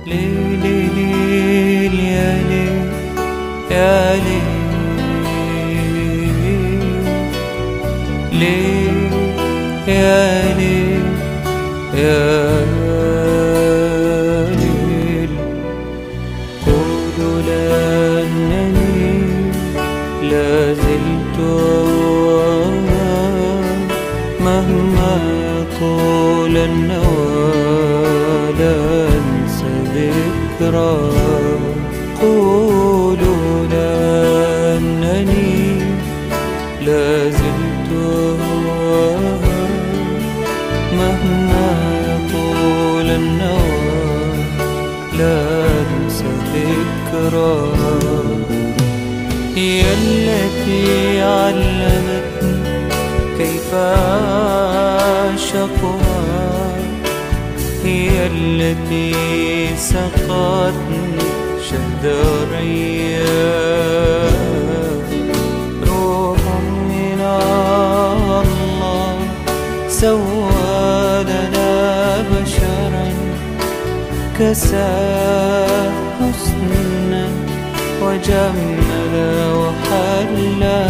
ليل ليل يا ليل يا ليل، ليل يا ليل يا ليل. قولوا لأنني لا زلت مهما طول النوى لا أنسى ذكرى. قولوا لأنني لا زلت مهما طول النوى لا أنسى ذكرى. هي التي علمتني كيف أعشقها، هي التي سقتني شهد ريان. روح من الله سوى لنا بشرا، كساه حسنا وجمل وحلا.